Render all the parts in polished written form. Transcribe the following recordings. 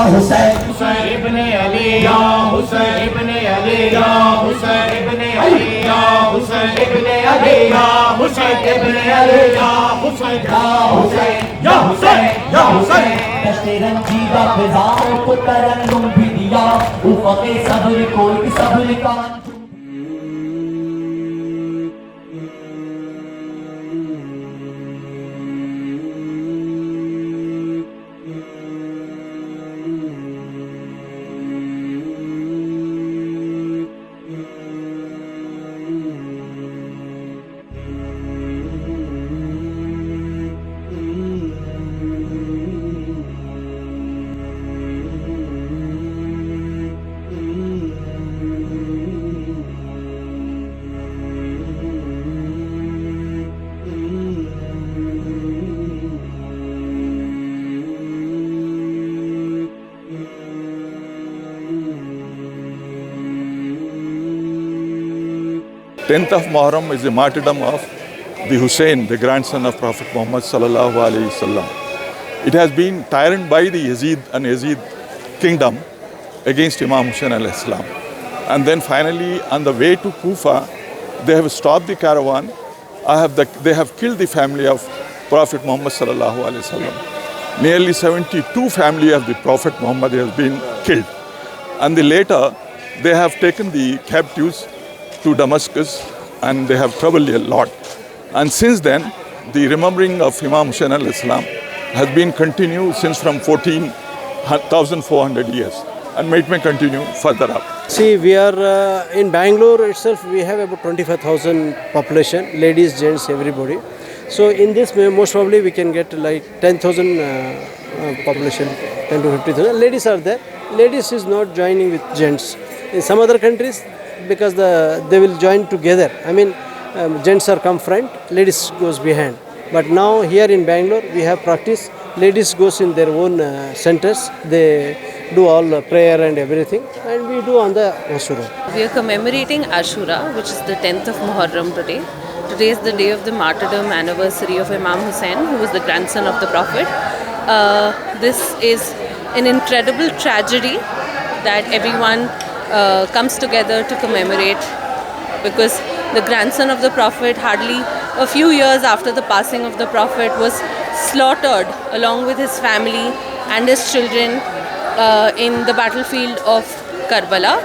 Hussain, Hussain ibn Ali, Ya Hussain ibn Ali, Ya Hussain ibn Ali, Ya Hussain ibn Ali, Ya Hussain ibn Ali, Ya Hussain, Ya Hussain, Ya Hussain, Ya Hussain. दश्ते रंजीदा फिजाओं को तरन्नुम भी दिया, उफ़क़े सब्र को एक सब्र का Tenth of Muharram is the martyrdom of the Hussain, the grandson of Prophet Muhammad sallallahu alaihi wasallam. It has been tyrant by the Yazid and Yazid kingdom against Imam Hussain alayhi salam. And then finally, on the way to Kufa, they have stopped the caravan. They have killed the family of Prophet Muhammad sallallahu alaihi wasallam. Nearly 72 family of the Prophet Muhammad has been killed. And later, they have taken the captives to Damascus and they have traveled a lot. And since then, the remembering of Imam Hussain alayhi salam has been continued since from 14,400 years and it may continue further up. See, we are in Bangalore itself, we have about 25,000 population, ladies, gents, everybody. So in this, most probably we can get like 10,000 population, 10 to 50,000. Ladies are there. Ladies is not joining with gents. In some other countries, because they will join together. I mean, gents are come front, ladies goes behind. But now here in Bangalore, we have practice. Ladies goes in their own centers. They do all prayer and everything, and we do on the Ashura. We are commemorating Ashura, which is the 10th of Muharram today. Today is the day of the martyrdom anniversary of Imam Hussain, who was the grandson of the Prophet. This is an incredible tragedy that everyone comes together to commemorate, because the grandson of the Prophet, hardly a few years after the passing of the Prophet, was slaughtered along with his family and his children in the battlefield of Karbala.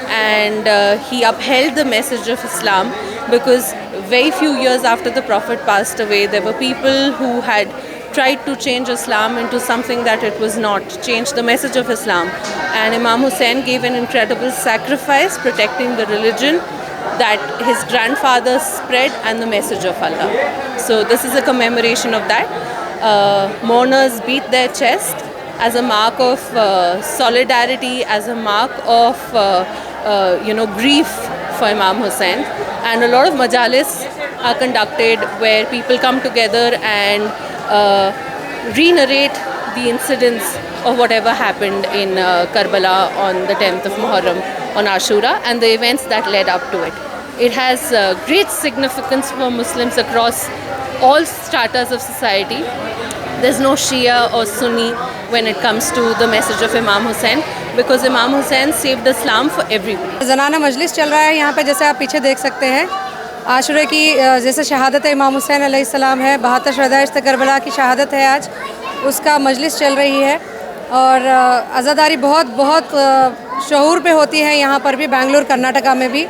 And he upheld the message of Islam, because very few years after the Prophet passed away, there were people who had tried to change Islam into something that it was not, change the message of Islam. And Imam Hussain gave an incredible sacrifice protecting the religion that his grandfather spread and the message of Allah. So this is a commemoration of that. Mourners beat their chest as a mark of solidarity, as a mark of grief for Imam Hussain. And a lot of majalis are conducted where people come together and re-narrate the incidents of whatever happened in Karbala on the 10th of Muharram, on Ashura, and the events that led up to it. It has great significance for Muslims across all stratas of society. There's no Shia or Sunni when it comes to the message of Imam Hussain, because Imam Hussain saved Islam for everybody. ज़नाना मजलिस चल रहा है यहाँ पे, जैसे आप पीछे देख सकते हैं। आशुरे की जैसे शहादत इमाम हुसैन अलैहिस्सलाम है, 72 शहदाए करबला की शहादत है आज, उसका मजलिस चल रही है। और अज़ादारी बहुत बहुत शऊर पे होती है यहाँ पर भी, बेंगलुरु कर्नाटका में भी।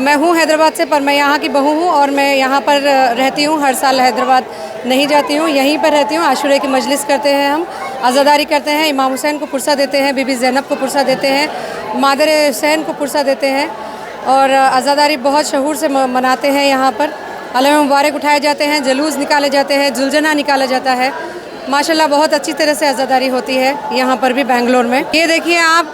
मैं हूँ हैदराबाद से, पर मैं यहाँ की बहू हूँ और मैं यहाँ पर रहती हूँ। हर साल हैदराबाद नहीं जाती हूँ, यहीं पर रहती हूँ। आशुरे की मजलिस करते हैं हम, अज़ादारी करते हैं, इमाम हुसैन को पुरसा देते हैं, बीबी ज़ैनब को पुरसा देते हैं, मादर हुसैन को पुरसा देते हैं। और अज़ादारी बहुत शऊर से मनाते हैं यहाँ पर। अलम मुबारक उठाए जाते हैं, जलूस निकाले जाते हैं, जुलजना निकाला जाता है। माशाल्लाह बहुत अच्छी तरह से अज़ादारी होती है यहाँ पर भी बेंगलोर में। ये देखिए आप,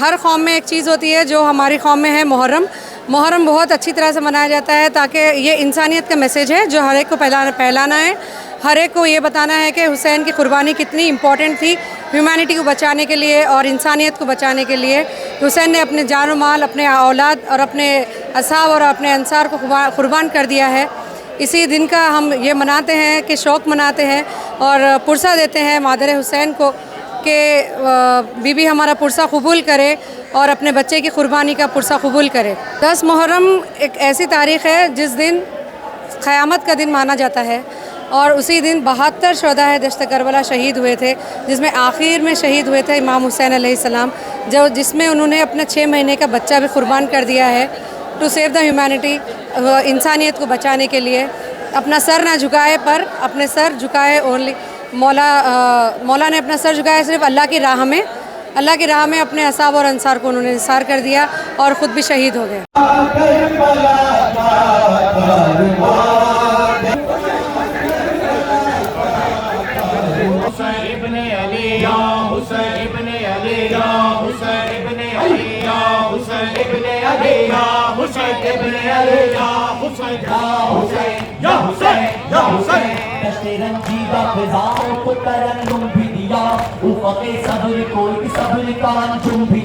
हर कौम में एक चीज़ होती है जो हमारी कौम में है, मुहर्रम। मुहर्रम बहुत अच्छी तरह से मनाया जाता है, ताकि ये इंसानियत का मैसेज है जो हर एक को फैलाना है। हर एक को ये बताना है कि हुसैन की कुर्बानी कितनी इम्पोर्टेंट थी ह्यूमैनिटी को बचाने के लिए और इंसानियत को बचाने के लिए। हुसैन ने अपने जान और माल, अपने औलाद और अपने असहाब और अपने अंसार को कुर्बान कर दिया है। इसी दिन का हम ये मनाते हैं कि शौक़ मनाते हैं और पुरसा देते हैं मादर हुसैन को। कि बीबी हमारा पुरसा कबूल करे और अपने बच्चे की कुर्बानी का पुरसा कबूल करे। 10 मुहर्रम एक ऐसी तारीख़ है जिस दिन क़यामत का दिन माना जाता है और उसी दिन 72 शुहदाए दश्त करबला शहीद हुए थे, जिसमें आखिर में शहीद हुए थे इमाम हुसैन अलैहिस्सलाम, जो जिसमें उन्होंने अपना 6 महीने का बच्चा भी कुर्बान कर दिया है टू सेव द ह्यूमैनिटी, इंसानियत को बचाने के लिए। अपना सर ना झुकाए पर अपने सर झुकाए ओनली मौला ने अपना सर झुकाया सिर्फ अल्लाह की राह में अपने असाब और अंसार को उन्होंने निसार कर दिया और ख़ुद भी शहीद हो गए। हुसैन इब्ने अली या हुसैन इब्ने अली या हुसैन इब्ने अली या हुसैन इब्ने अली या हुसैन इब्ने अली या हुसैन या हुसैन या हुसैन या हुसैन। दश्ते रंजीदा फिजाओं को तरन्नुम भी दिया, उफ़क़े सब्र को एक सब्र का अंजुम भी